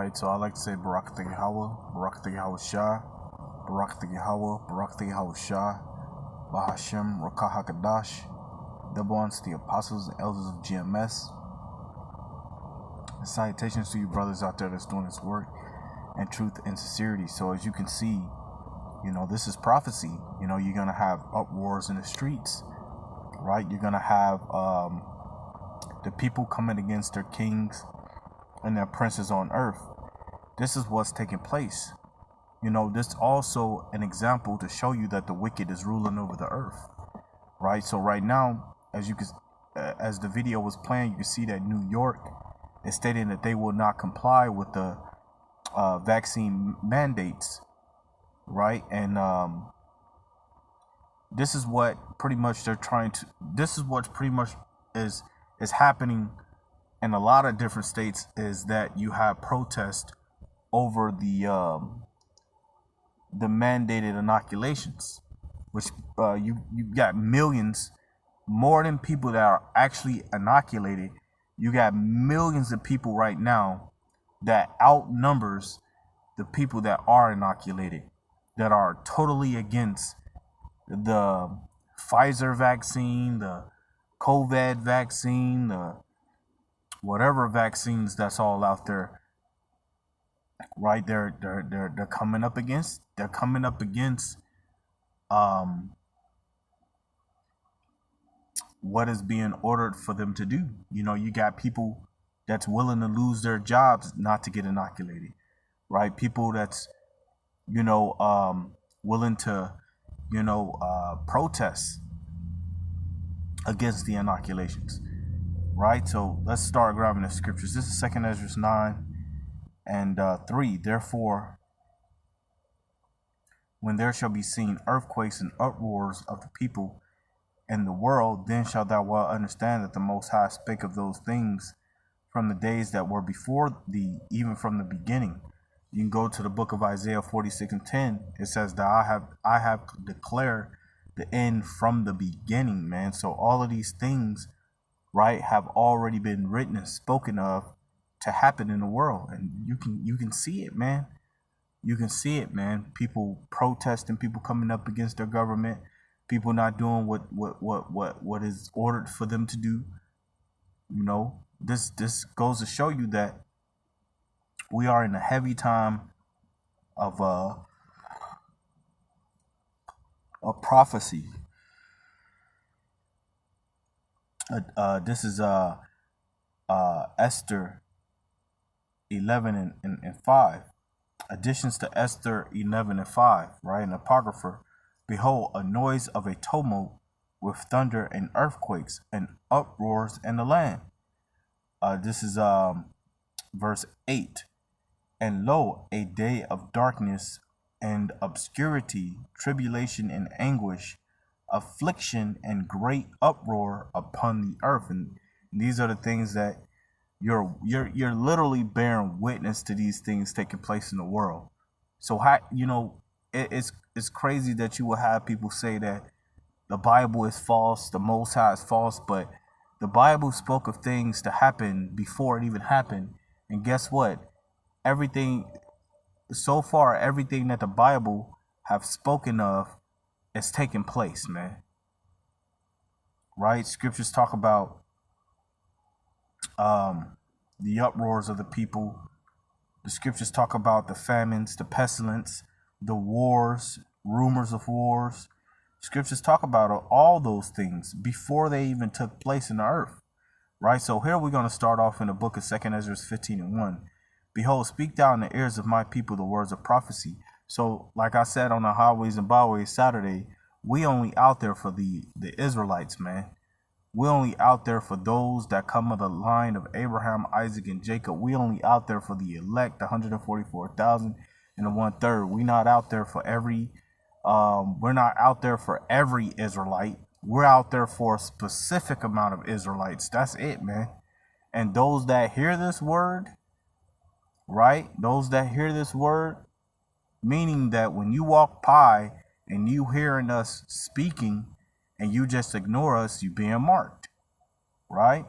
right, so I like to say Barak Yahweh, Barak Yahweh Shah, Barak Yahweh, Barak Yahweh Shah, Bahashem, Rakah HaKadash, double honors to the apostles and elders of GMS. And salutations to you brothers out there that's doing this work and truth and sincerity. So as you can see, this is prophecy. You're going to have uproars in the streets, right? You're going to have the people coming against their kings and their princes on earth. This is what's taking place. This also an example to show you that the wicked is ruling over the earth, right? So right now, as the video was playing, you can see that New York is stating that they will not comply with the vaccine mandates, right? And this is what pretty much they're trying to. This is what pretty much is happening in a lot of different states, is that you have protest over the mandated inoculations, which you got millions, more than people that are actually inoculated. You got millions of people right now that outnumbers the people that are inoculated, that are totally against the Pfizer vaccine, the COVID vaccine, the whatever vaccines that's all out there, right? They're coming up against. They're coming up against what is being ordered for them to do. You got people that's willing to lose their jobs not to get inoculated, right? People that's willing to protest against the inoculations, right? So let's start grabbing the scriptures. This is 2 Ezra 9 and 3. Therefore, when there shall be seen earthquakes and uproars of the people in the world, then shalt thou well understand that the Most High spake of those things from the days that were before thee, even from the beginning. You can go to the book of Isaiah 46 and 10. It says that I have declared the end from the beginning, man. So all of these things, right, have already been written and spoken of to happen in the world, and you can see it, man. You can see it, man. People protesting, people coming up against their government, people not doing what is ordered for them to do. This goes to show you that we are in a heavy time of prophecy. This is Esther 11 and 5. Additions to Esther 11 and 5, right? An apocrypha. Behold, a noise of a tumult with thunder and earthquakes and uproars in the land. This is verse 8. And lo, a day of darkness and obscurity, tribulation and anguish, affliction and great uproar upon the earth. And these are the things that you're literally bearing witness to, these things taking place in the world. So it's crazy that you will have people say that the Bible is false, the Most High is false, but the Bible spoke of things to happen before it even happened. And guess what? Everything that the Bible have spoken of is taking place, man. Right? Scriptures talk about the uproars of the people. The scriptures talk about the famines, the pestilence, the wars, rumors of wars. Scriptures talk about all those things before they even took place in the earth, right? So here we're going to start off in the book of 2 Ezra 15 and 1. Behold, speak thou in the ears of my people the words of prophecy. So like I said on the Highways and Byways Saturday, we only out there for the Israelites, man. We're only out there for those that come of the line of Abraham, Isaac, and Jacob. We only out there for the elect, the 144,000 and the 1/3. We're not out there for every. We're not out there for every Israelite. We're out there for a specific amount of Israelites. That's it, man. And those that hear this word, right? Those that hear this word, meaning that when you walk by and you hearing us speaking, and you just ignore us, you being marked, right?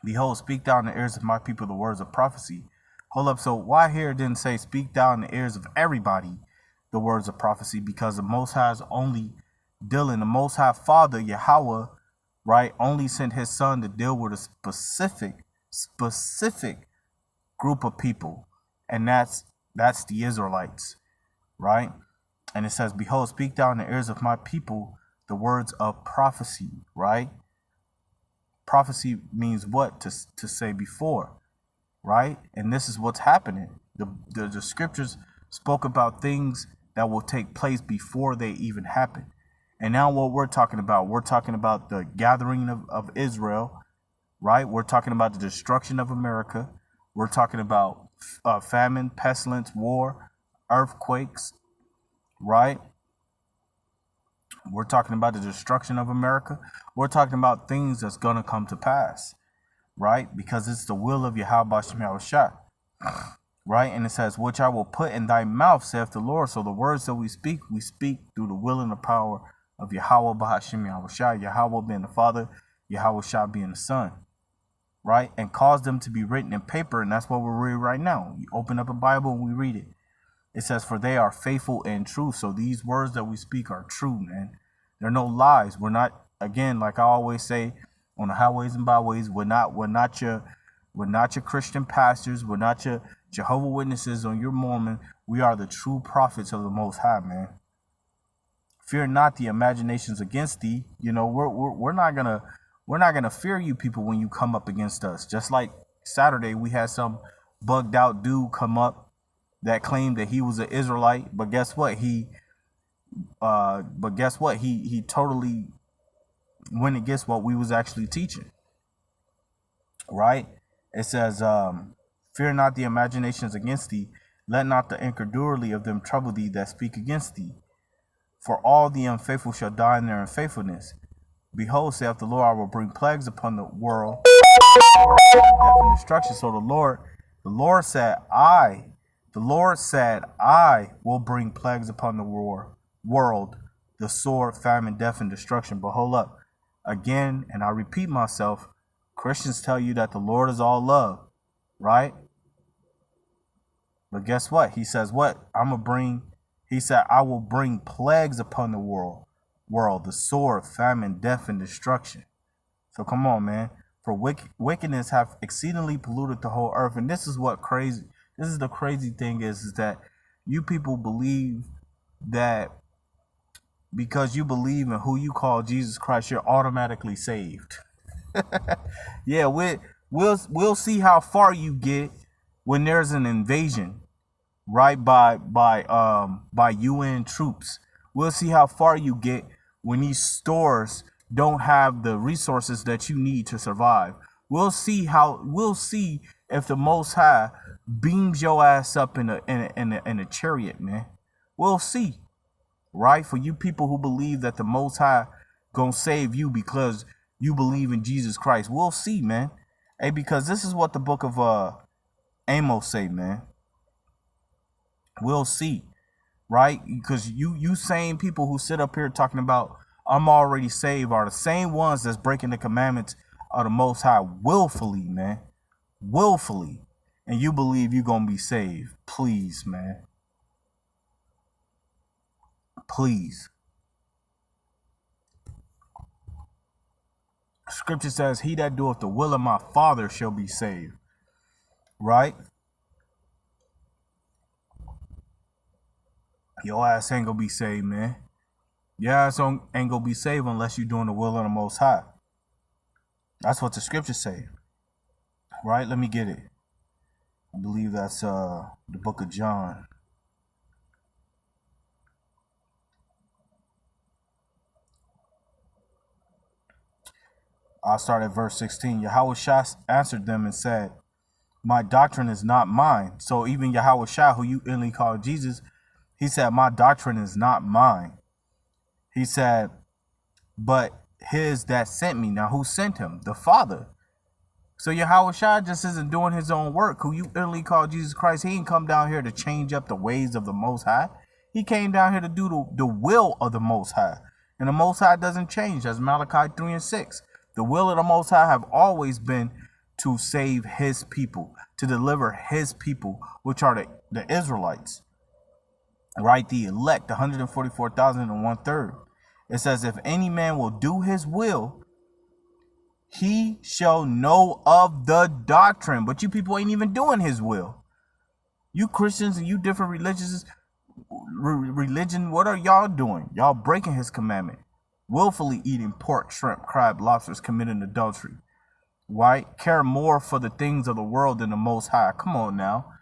Behold, speak thou in the ears of my people the words of prophecy. Hold up. So why here it didn't say speak thou in the ears of everybody the words of prophecy? Because the Most High is only dealing, the Most High Father, Yahweh, right, only sent his son to deal with a specific group of people. And that's the Israelites, right? And it says, behold, speak thou in the ears of my people the words of prophecy, right? Prophecy means what? To say before, right? And this is what's happening. The scriptures spoke about things that will take place before they even happen. And now what we're talking about the gathering of Israel, right? We're talking about the destruction of America. We're talking about famine, pestilence, war, earthquakes, right? We're talking about the destruction of America. We're talking about things that's going to come to pass, right? Because it's the will of Yahweh Shem Yahushua, right? And it says, which I will put in thy mouth, saith the Lord. So the words that we speak through the will and the power of Yahweh Bahashem Yahushua, Yahweh being the Father, Yahushua being the Son, right? And cause them to be written in paper. And that's what we're reading right now. You open up a Bible and we read it. It says, for they are faithful and true. So these words that we speak are true, man. They're no lies. We're not, again, like I always say, on the highways and byways, we're not your Christian pastors. We're not your Jehovah's Witnesses or your Mormon. We are the true prophets of the Most High, man. Fear not the imaginations against thee. You know, we're not gonna fear you people when you come up against us. Just like Saturday, we had some bugged out dude come up that claimed that he was an Israelite, but guess what? He totally went against what we was actually teaching. Right? It says, fear not the imaginations against thee, let not the incredulity of them trouble thee that speak against thee. For all the unfaithful shall die in their unfaithfulness. Behold, saith the Lord, I will bring plagues upon the world, death and destruction. So the Lord said, I will bring plagues upon the world, the sword, famine, death, and destruction. But hold up. Again, and I repeat myself, Christians tell you that the Lord is all love, right? But guess what? He says what? He said, I will bring plagues upon the world, the sword, famine, death, and destruction. So come on, man. For wickedness have exceedingly polluted the whole earth. And this is the crazy thing is that you people believe that because you believe in who you call Jesus Christ, you're automatically saved. Yeah, we'll see how far you get when there's an invasion, right, by UN troops. We'll see how far you get when these stores don't have the resources that you need to survive. We'll see if the Most High beams your ass up in a chariot, man. We'll see, right? For you people who believe that the Most High gonna save you because you believe in Jesus Christ, we'll see, man. Hey, because this is what the book of Amos say, man. We'll see, right? Because you same people who sit up here talking about I'm already saved are the same ones that's breaking the commandments of the Most High willfully, man. Willfully. And you believe you're going to be saved. Please, man. Please. Scripture says, he that doeth the will of my Father shall be saved. Right? Your ass ain't going to be saved, man. Your ass ain't going to be saved unless you're doing the will of the Most High. That's what the scriptures say. Right? Let me get it. I believe that's the book of John. I'll start at verse 16. Yahushua answered them and said, my doctrine is not mine. So even Yahushua, who you inly call Jesus, he said, my doctrine is not mine. He said, but his that sent me. Now, who sent him? The Father. So Yahushua just isn't doing his own work. Who you inly call Jesus Christ, he ain't come down here to change up the ways of the Most High. He came down here to do the will of the Most High. And the Most High doesn't change. That's Malachi 3 and 6. The will of the Most High have always been to save his people, to deliver his people, which are the Israelites, right? The elect, 144,000 and 1/3. It says, if any man will do his will, he shall know of the doctrine. But you people ain't even doing his will. You Christians and you different religion, what are y'all doing? Y'all breaking his commandment, willfully eating pork, shrimp, crab, lobsters, committing adultery. Right? Care more for the things of the world than the Most High. Come on now.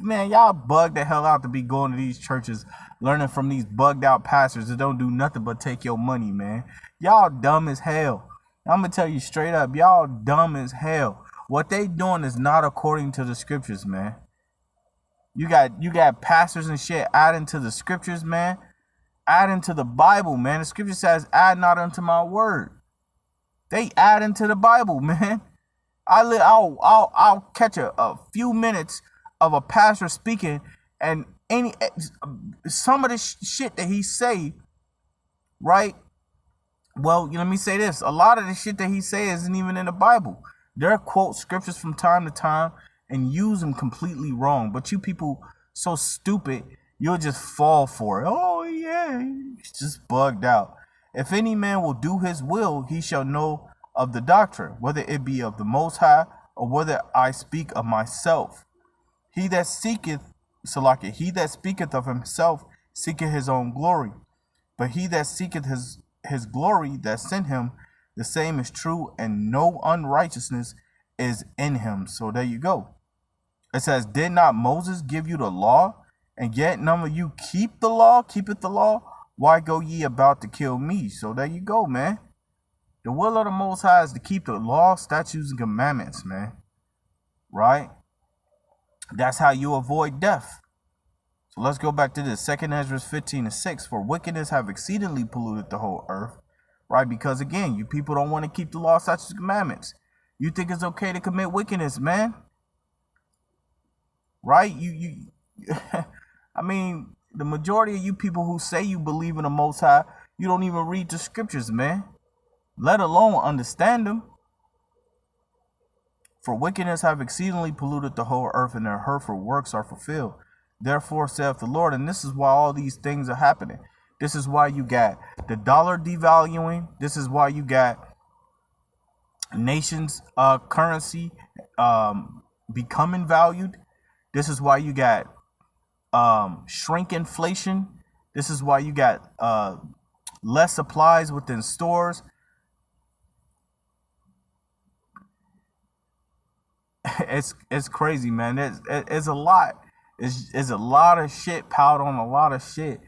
Man, y'all bugged the hell out to be going to these churches, learning from these bugged out pastors that don't do nothing but take your money, man. Y'all dumb as hell. I'm going to tell you straight up, y'all dumb as hell. What they doing is not according to the scriptures, man. You got pastors and shit adding to the scriptures, man. Adding to the Bible, man. The scripture says, add not unto my word. They add into the Bible, man. I'll catch a few minutes of a pastor speaking, and some of the shit that he say, right? Well, let me say this: a lot of the shit that he says isn't even in the Bible. They'll quote scriptures from time to time and use them completely wrong. But you people so stupid, you'll just fall for it. Oh yeah, it's just bugged out. If any man will do his will, he shall know of the doctrine, whether it be of the Most High or whether I speak of myself. He that speaketh of himself seeketh his own glory. But he that seeketh his glory that sent him, the same is true, and no unrighteousness is in him. So there you go. It says, did not Moses give you the law? And yet none of you keepeth the law? Why go ye about to kill me? So there you go, man. The will of the Most High is to keep the law, statutes, and commandments, man. Right? That's how you avoid death. So let's go back to this. 2 Ezra 15:6. For wickedness have exceedingly polluted the whole earth. Right? Because again, you people don't want to keep the law, statutes, and commandments. You think it's okay to commit wickedness, man. Right? I mean, the majority of you people who say you believe in the Most High, you don't even read the scriptures, man. Let alone understand them. For wickedness have exceedingly polluted the whole earth, and their hurtful works are fulfilled. Therefore saith the Lord, and this is why all these things are happening. This is why you got the dollar devaluing. This is why you got nations' currency becoming valued. This is why you got shrink inflation. This is why you got less supplies within stores. It's crazy, man. It's a lot. It's a lot of shit piled on a lot of shit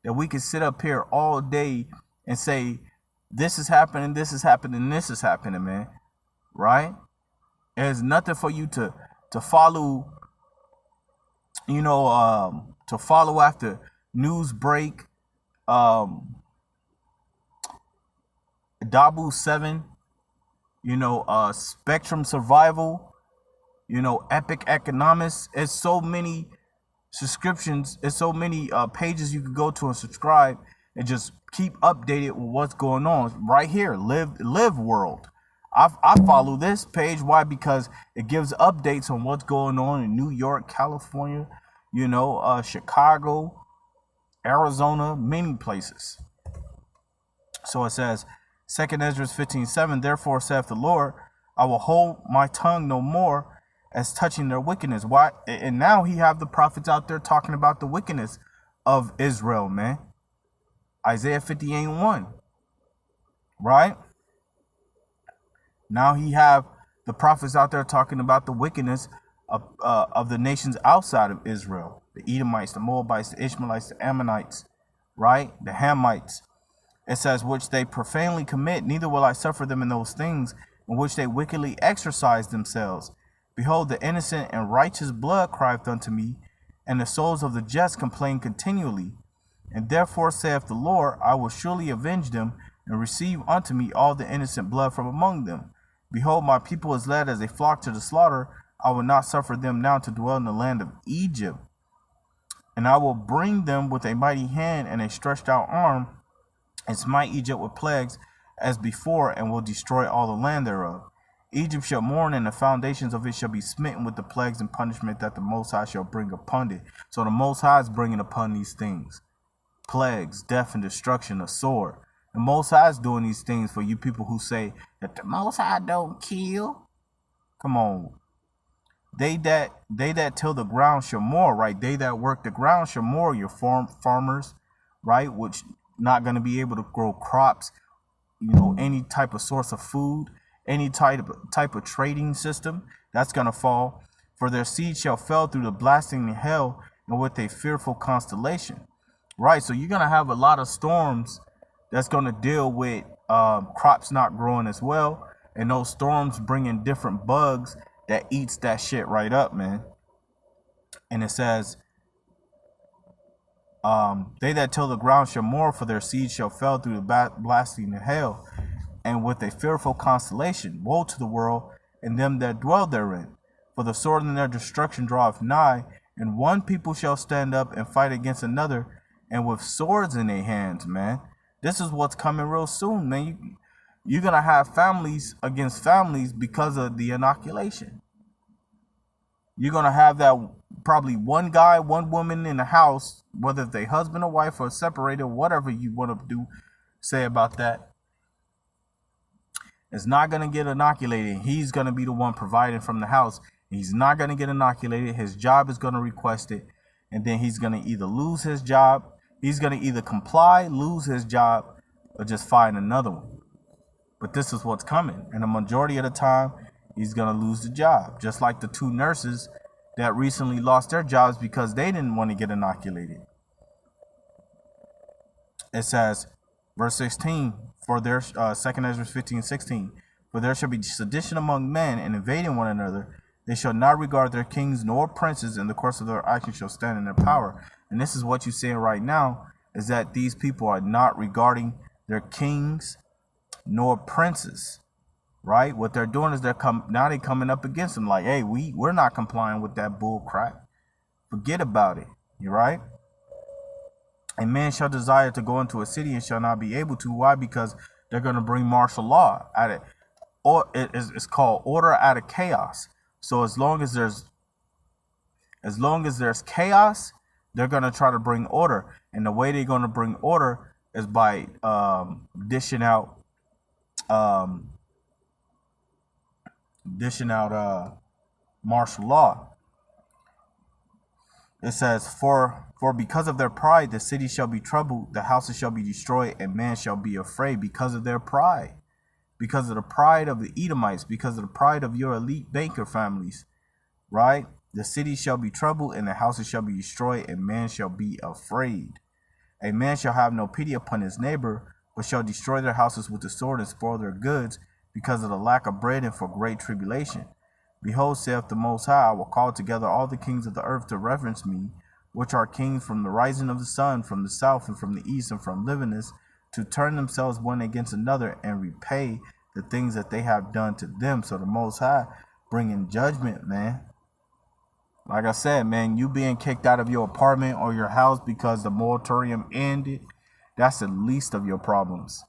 that we can sit up here all day and say, this is happening, this is happening, this is happening, man. Right? There's nothing for you to follow, to follow after news break. Dabu 7, Spectrum Survival, Epic Economics. It's so many subscriptions. It's so many pages you can go to and subscribe and just keep updated with what's going on right here. Live World. I follow this page. Why? Because it gives updates on what's going on in New York, California, Chicago, Arizona, many places. So it says, 2 Ezra 15:7, therefore saith the Lord, I will hold my tongue no more as touching their wickedness. Why? And now he have the prophets out there talking about the wickedness of Israel, man. Isaiah 58:1. Right? Now he have the prophets out there talking about the wickedness of the nations outside of Israel. The Edomites, the Moabites, the Ishmaelites, the Ammonites, right? The Hamites. It says, which they profanely commit, neither will I suffer them in those things in which they wickedly exercise themselves. Behold, the innocent and righteous blood crieth unto me, and the souls of the just complain continually. And therefore saith the Lord, I will surely avenge them, and receive unto me all the innocent blood from among them. Behold, my people is led as a flock to the slaughter. I will not suffer them now to dwell in the land of Egypt. And I will bring them with a mighty hand and a stretched out arm, and smite Egypt with plagues as before, and will destroy all the land thereof. Egypt shall mourn, and the foundations of it shall be smitten with the plagues and punishment that the Most High shall bring upon it. So the Most High is bringing upon these things. Plagues, death and destruction, a sword. The Most High is doing these things for you people who say that the Most High don't kill. Come on. They that till the ground shall mourn, right? They that work the ground shall mourn. Your farmers, right? Which not going to be able to grow crops, any type of source of food, any type of trading system, that's going to fall. For their seed shall fell through the blasting in hell and with a fearful constellation. Right, so you're going to have a lot of storms that's going to deal with crops not growing as well. And those storms bringing different bugs that eats that shit right up, man. And it says, they that till the ground shall mourn, for their seed shall fell through the blasting in hell and with a fearful constellation. Woe to the world and them that dwell therein. For the sword in their destruction draweth nigh, and one people shall stand up and fight against another, and with swords in their hands, man. This is what's coming real soon, man. You're going to have families against families because of the inoculation. You're going to have that probably one guy, one woman in the house, whether they husband or wife or separated, whatever you want to say about that, is not going to get inoculated. He's going to be the one providing from the house. He's not going to get inoculated. His job is going to request it. And then he's going to either lose his job. He's going to either comply, lose his job, or just find another one. But this is what's coming. And the majority of the time, he's going to lose the job. Just like the 2 nurses that recently lost their jobs because they didn't want to get inoculated. It says, verse 16, for their 2 Ezra 15:16, for there shall be sedition among men and invading one another. They shall not regard their kings nor princes, and the course of their actions shall stand in their power. And this is what you're saying right now, is that these people are not regarding their kings nor princes, right? What they're doing is they're coming up against them like, hey, we're not complying with that bull crap. Forget about it. You right? A man shall desire to go into a city and shall not be able to. Why? Because they're going to bring martial law at it. Or it's called order out of chaos. So as long as there's chaos, they're going to try to bring order. And the way they're going to bring order is by dishing out martial law. It says, for because of their pride, the city shall be troubled, the houses shall be destroyed, and man shall be afraid because of their pride. Because of the pride of the Edomites, because of the pride of your elite banker families, right? The city shall be troubled, and the houses shall be destroyed, and man shall be afraid. A man shall have no pity upon his neighbor, but shall destroy their houses with the sword and spoil their goods, because of the lack of bread and for great tribulation. Behold, saith the Most High, I will call together all the kings of the earth to reverence me, which are kings from the rising of the sun, from the south, and from the east, and from Livinus, to turn themselves one against another and repay the things that they have done to them. So the Most High bringing judgment, man. Like I said, man, you being kicked out of your apartment or your house because the moratorium ended, that's the least of your problems.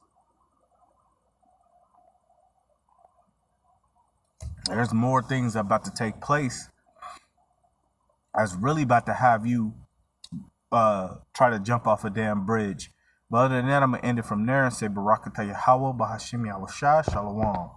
There's more things about to take place that's really about to have you try to jump off a damn bridge. But other than that, I'm going to end it from there and say Barakatah Yahweh, Bahashim Yahushua, Shalom.